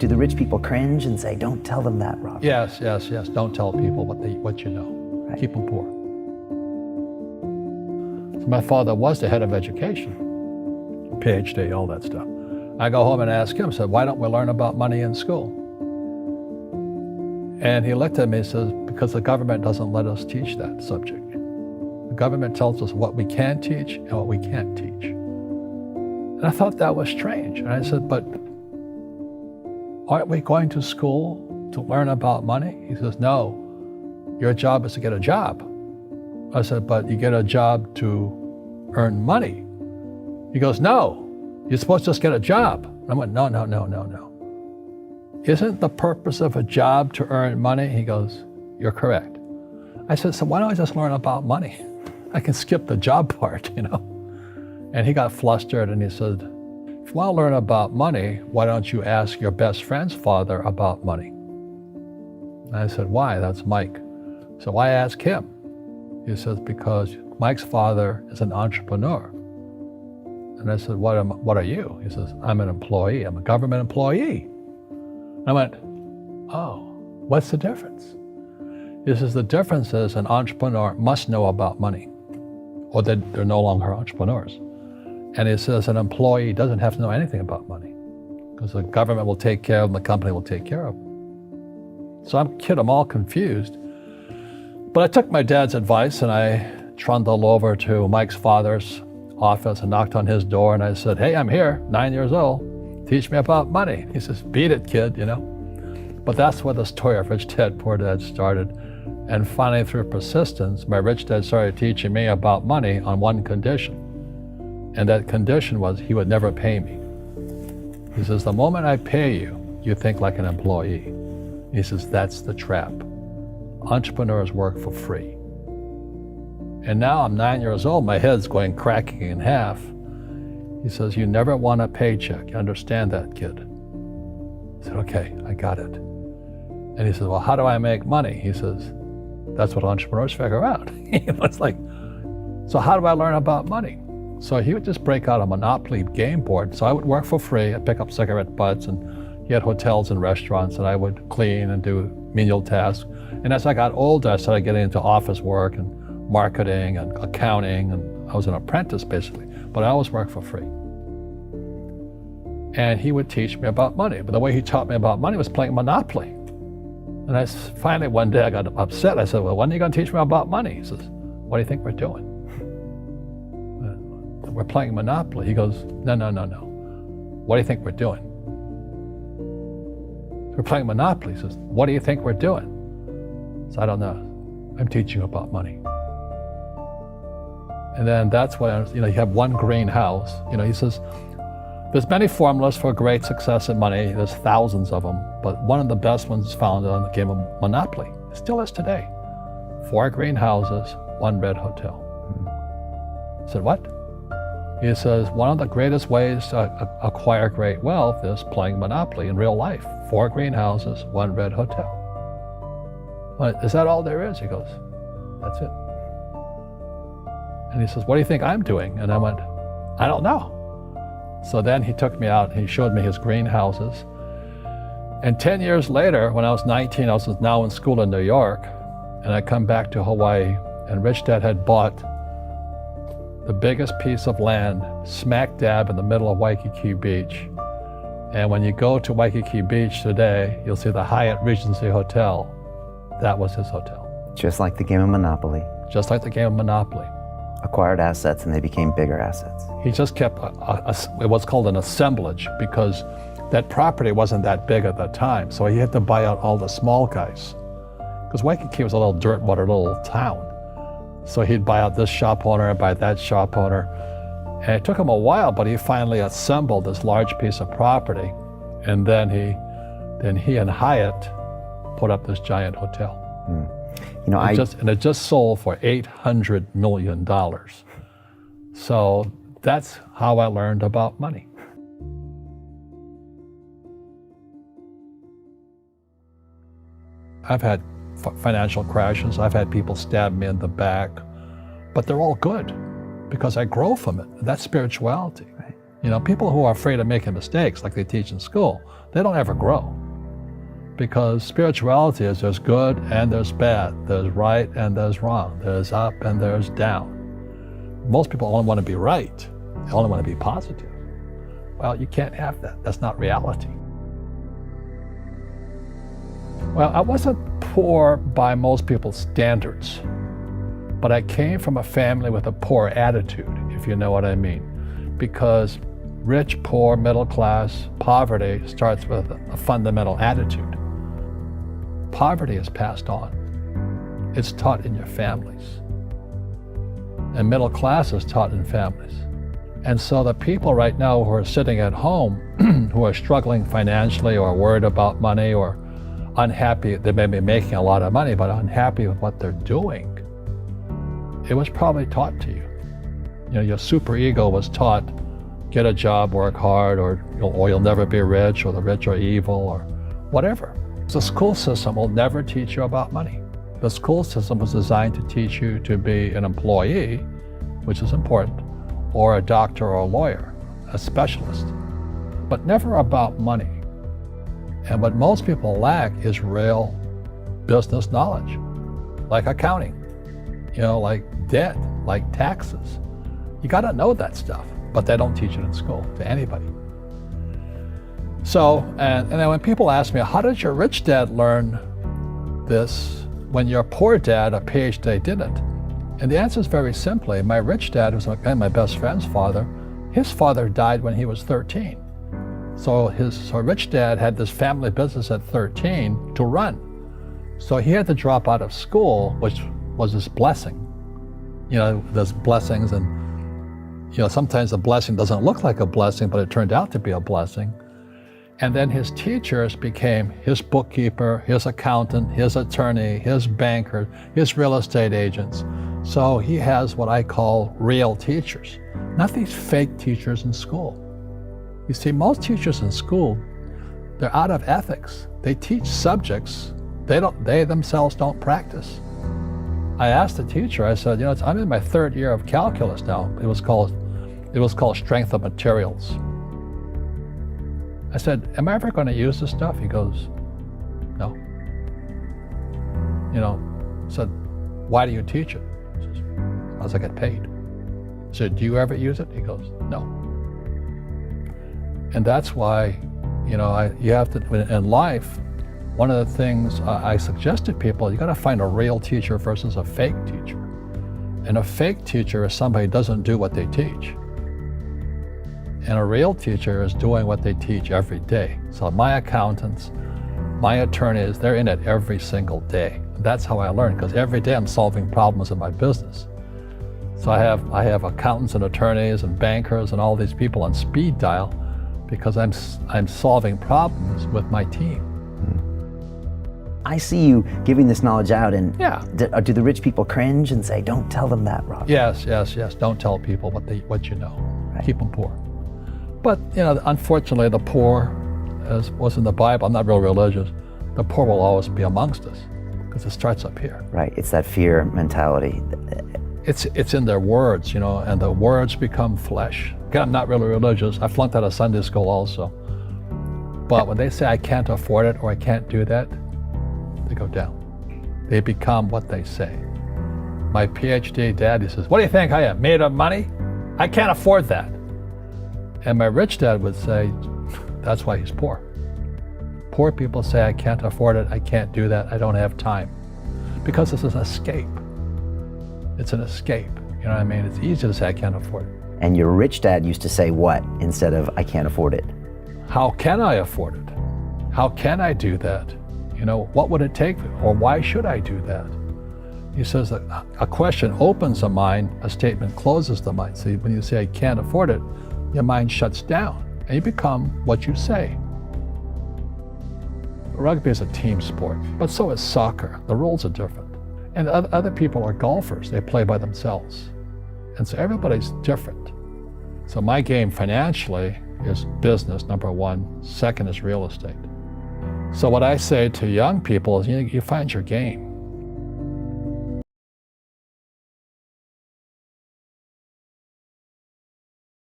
Do the rich people cringe and say, don't tell them that, Robert? Yes. Don't tell people what you know. Right. Keep them poor. So my father was the head of education, PhD, all that stuff. I go home and ask him, said, why don't we learn about money in school? And he looked at me and says, because the government doesn't let us teach that subject. The government tells us what we can teach and what we can't teach. And I thought that was strange. And I said, but aren't we going to school to learn about money? He says, no, your job is to get a job. I said, but you get a job to earn money. He goes, no, you're supposed to just get a job. I went, no. Isn't the purpose of a job to earn money? He goes, you're correct. I said, so why don't I just learn about money? I can skip the job part, you know? And he got flustered and he said, if you want to learn about money, why don't you ask your best friend's father about money? And I said, why? That's Mike. So I asked him. He says, because Mike's father is an entrepreneur. And I said, what are you? He says, I'm an employee. I'm a government employee. I went, oh, what's the difference? He says, the difference is an entrepreneur must know about money, or they're no longer entrepreneurs. And he says an employee doesn't have to know anything about money, because the government will take care of them, the company will take care of them. So I'm all confused. But I took my dad's advice and I trundled over to Mike's father's office and knocked on his door and I said, hey, I'm here, 9 years old. Teach me about money. He says, beat it, kid, you know. But that's where the story of Rich Dad, Poor Dad started. And finally, through persistence, my rich dad started teaching me about money on one condition. And that condition was he would never pay me. He says, the moment I pay you, you think like an employee. He says, that's the trap. Entrepreneurs work for free. And now I'm 9 years old, my head's going cracking in half. He says, you never want a paycheck. You understand that, kid? I said, okay, I got it. And he says, well, how do I make money? He says, that's what entrepreneurs figure out. It's like, so how do I learn about money? So he would just break out a Monopoly game board. So I would work for free. I'd pick up cigarette butts, and he had hotels and restaurants, and I would clean and do menial tasks. And as I got older, I started getting into office work and marketing and accounting, and I was an apprentice basically, but I always worked for free. And he would teach me about money, but the way he taught me about money was playing Monopoly. And finally one day I got upset. I said, well, when are you going to teach me about money? He says, what do you think we're doing? We're playing Monopoly. He goes, no. What do you think we're doing? We're playing Monopoly. He says, what do you think we're doing? So I don't know. I'm teaching you about money. And then that's when, you have one greenhouse. He says, there's many formulas for great success in money. There's thousands of them, but one of the best ones is found on the game of Monopoly. It still is today. 4 greenhouses, 1 red hotel. I said, what? He says, one of the greatest ways to acquire great wealth is playing Monopoly in real life. 4 greenhouses, 1 red hotel. Well, is that all there is? He goes, that's it. And he says, what do you think I'm doing? And I went, I don't know. So then he took me out and he showed me his greenhouses. And 10 years later, when I was 19, I was now in school in New York, and I come back to Hawaii, and Rich Dad had bought the biggest piece of land smack dab in the middle of Waikiki Beach. And when you go to Waikiki Beach today, you'll see the Hyatt Regency Hotel. That was his hotel. Just like the game of Monopoly. Just like the game of Monopoly. Acquired assets and they became bigger assets. He just kept what's called an assemblage, because that property wasn't that big at that time. So he had to buy out all the small guys. Because Waikiki was a little dirt water little town. So he'd buy out this shop owner and buy that shop owner. And it took him a while, but he finally assembled this large piece of property. And then he and Hyatt put up this giant hotel. And it just sold for $800 million. So that's how I learned about money. I've had financial crashes. I've had people stab me in the back, but they're all good because I grow from it. That's spirituality. Right. People who are afraid of making mistakes, like they teach in school, they don't ever grow. Because spirituality is there's good and there's bad, there's right and there's wrong, there's up and there's down. Most people only want to be right, they only want to be positive. Well, you can't have that. That's not reality. Well, I wasn't poor by most people's standards, but I came from a family with a poor attitude, if you know what I mean. Because rich, poor, middle class, poverty starts with a fundamental attitude. Poverty is passed on. It's taught in your families. And middle class is taught in families. And so the people right now who are sitting at home, who are struggling financially or worried about money or unhappy, they may be making a lot of money, but unhappy with what they're doing, it was probably taught to you. Your super ego was taught, get a job, work hard, or you'll never be rich, or the rich are evil, or whatever. The school system will never teach you about money. The school system was designed to teach you to be an employee, which is important, or a doctor or a lawyer, a specialist, but never about money. And what most people lack is real business knowledge, like accounting, like debt, like taxes. You got to know that stuff, but they don't teach it in school to anybody. So, and then when people ask me, how did your rich dad learn this when your poor dad, a PhD, didn't? And the answer is very simply, my rich dad was my best friend's father. His father died when he was 13. So his rich dad had this family business at 13 to run. So he had to drop out of school, which was his blessing. There's blessings, and sometimes the blessing doesn't look like a blessing, but it turned out to be a blessing. And then his teachers became his bookkeeper, his accountant, his attorney, his banker, his real estate agents. So he has what I call real teachers, not these fake teachers in school. You see, most teachers in school, they're out of ethics. They teach subjects they themselves don't practice. I asked the teacher, I said, I'm in my third year of calculus now. It was called strength of materials. I said, am I ever going to use this stuff? He goes, no. I said, why do you teach it? He says, because I get paid. I said, do you ever use it? He goes, no. And that's why, you have to, in life, one of the things I suggest to people, you got to find a real teacher versus a fake teacher. And a fake teacher is somebody who doesn't do what they teach. And a real teacher is doing what they teach every day. So my accountants, my attorneys, they're in it every single day. That's how I learn, because every day I'm solving problems in my business. So I have accountants and attorneys and bankers and all these people on speed dial because I'm solving problems with my team. I see you giving this knowledge out, and yeah. Do the rich people cringe and say, don't tell them that, Rob? Yes. Don't tell people what you know. Right. Keep them poor. But, unfortunately, the poor, as was in the Bible, I'm not real religious, the poor will always be amongst us because it starts up here. Right, it's that fear mentality. It's in their words, and the words become flesh. Again, I'm not really religious. I flunked out of Sunday school also. But when they say I can't afford it or I can't do that, they go down. They become what they say. My PhD daddy says, what do you think I am, made of money? I can't afford that. And my rich dad would say, that's why he's poor. Poor people say, I can't afford it, I can't do that, I don't have time. Because it's an escape. It's an escape, you know what I mean? It's easy to say, I can't afford it. And your rich dad used to say what instead of, I can't afford it? How can I afford it? How can I do that? What would it take, or why should I do that? He says that a question opens the mind, a statement closes the mind. So when you say, I can't afford it, your mind shuts down, and you become what you say. Rugby is a team sport, but so is soccer. The rules are different. And other people are golfers. They play by themselves. And so everybody's different. So my game financially is business, number one. Second is real estate. So what I say to young people is, you find your game.